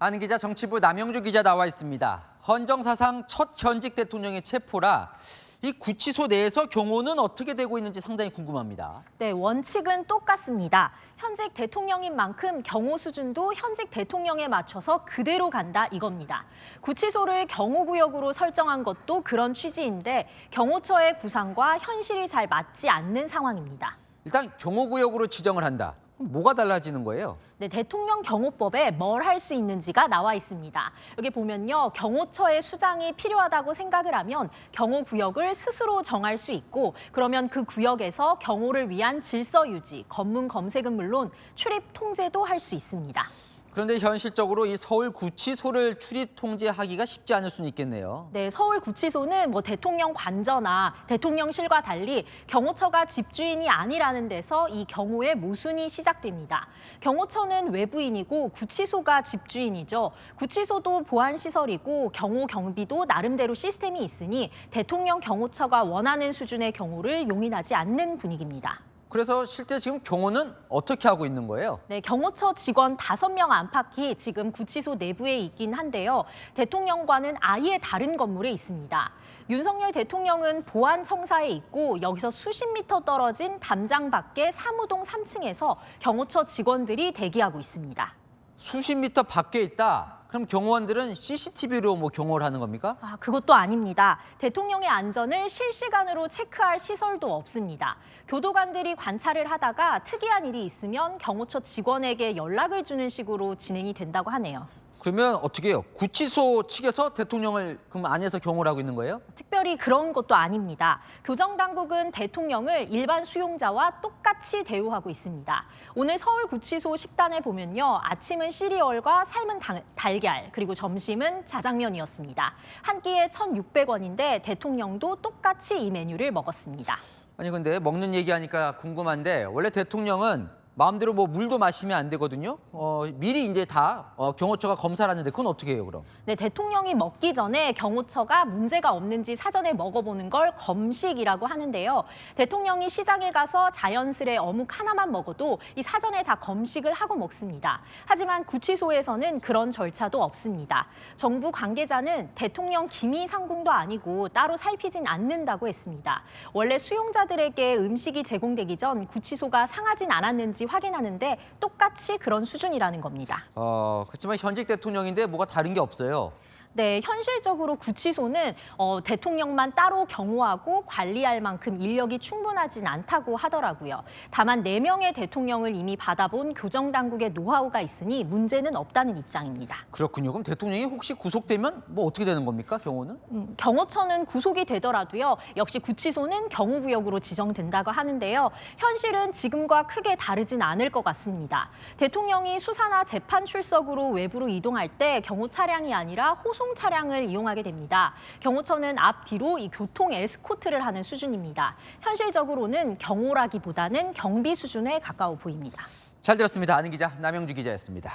아는 기자 정치부 남영주 기자 나와 있습니다. 헌정사상 첫 현직 대통령의 체포라 이 구치소 내에서 경호는 어떻게 되고 있는지 상당히 궁금합니다. 네, 원칙은 똑같습니다. 현직 대통령인 만큼 경호 수준도 현직 대통령에 맞춰서 그대로 간다 이겁니다. 구치소를 경호구역으로 설정한 것도 그런 취지인데 경호처의 구상과 현실이 잘 맞지 않는 상황입니다. 일단 경호구역으로 지정을 한다. 그럼 뭐가 달라지는 거예요? 네, 대통령 경호법에 뭘 할 수 있는지가 나와 있습니다. 여기 보면요, 경호처의 수장이 필요하다고 생각을 하면 경호구역을 스스로 정할 수 있고 그러면 그 구역에서 경호를 위한 질서 유지, 검문 검색은 물론 출입 통제도 할 수 있습니다. 그런데 현실적으로 이 서울 구치소를 출입 통제하기가 쉽지 않을 수는 있겠네요. 네, 서울 구치소는 대통령 관저나 대통령실과 달리 경호처가 집주인이 아니라는 데서 이 경호의 모순이 시작됩니다. 경호처는 외부인이고 구치소가 집주인이죠. 구치소도 보안시설이고 경호 경비도 나름대로 시스템이 있으니 대통령 경호처가 원하는 수준의 경호를 용인하지 않는 분위기입니다. 그래서 실제 지금 경호는 어떻게 하고 있는 거예요? 네, 경호처 직원 5명 안팎이 지금 구치소 내부에 있긴 한데요. 대통령과는 아예 다른 건물에 있습니다. 윤석열 대통령은 보안청사에 있고 여기서 수십 미터 떨어진 담장 밖의 사무동 3층에서 경호처 직원들이 대기하고 있습니다. 수십 미터 밖에 있다. 그럼 경호원들은 CCTV로 경호를 하는 겁니까? 그것도 아닙니다. 대통령의 안전을 실시간으로 체크할 시설도 없습니다. 교도관들이 관찰을 하다가 특이한 일이 있으면 경호처 직원에게 연락을 주는 식으로 진행이 된다고 하네요. 그러면 어떻게 해요? 구치소 측에서 대통령을 그럼 안에서 경호를 하고 있는 거예요? 특별히 그런 것도 아닙니다. 교정당국은 대통령을 일반 수용자와 똑같이 대우하고 있습니다. 오늘 서울구치소 식단을 보면요. 아침은 시리얼과 삶은 달걀, 그리고 점심은 자장면이었습니다. 한 끼에 1,600원인데 대통령도 똑같이 이 메뉴를 먹었습니다. 아니 근데 먹는 얘기하니까 궁금한데 원래 대통령은 마음대로 물도 마시면 안 되거든요. 미리 이제 다 경호처가 검사를 하는데 그건 어떻게 해요, 그럼? 네, 대통령이 먹기 전에 경호처가 문제가 없는지 사전에 먹어보는 걸 검식이라고 하는데요. 대통령이 시장에 가서 자연스레 어묵 하나만 먹어도 이 사전에 다 검식을 하고 먹습니다. 하지만 구치소에서는 그런 절차도 없습니다. 정부 관계자는 대통령 기미 상궁도 아니고 따로 살피진 않는다고 했습니다. 원래 수용자들에게 음식이 제공되기 전 구치소가 상하진 않았는지 확인하는데 똑같이 그런 수준이라는 겁니다. 그렇지만 현직 대통령인데 뭐가 다른 게 없어요. 네, 현실적으로 구치소는 대통령만 따로 경호하고 관리할 만큼 인력이 충분하진 않다고 하더라고요. 다만 4명의 대통령을 이미 받아본 교정당국의 노하우가 있으니 문제는 없다는 입장입니다. 그렇군요. 그럼 대통령이 혹시 구속되면 어떻게 되는 겁니까, 경호는? 경호처는 구속이 되더라도요. 역시 구치소는 경호구역으로 지정된다고 하는데요. 현실은 지금과 크게 다르진 않을 것 같습니다. 대통령이 수사나 재판 출석으로 외부로 이동할 때 경호 차량이 아니라 호송 차량을 이용하게 됩니다. 경호처는 앞뒤로 이 교통 에스코트를 하는 수준입니다. 현실적으로는 경호라기보다는 경비 수준에 가까워 보입니다. 잘 들었습니다. 아는 기자 남영주 기자였습니다.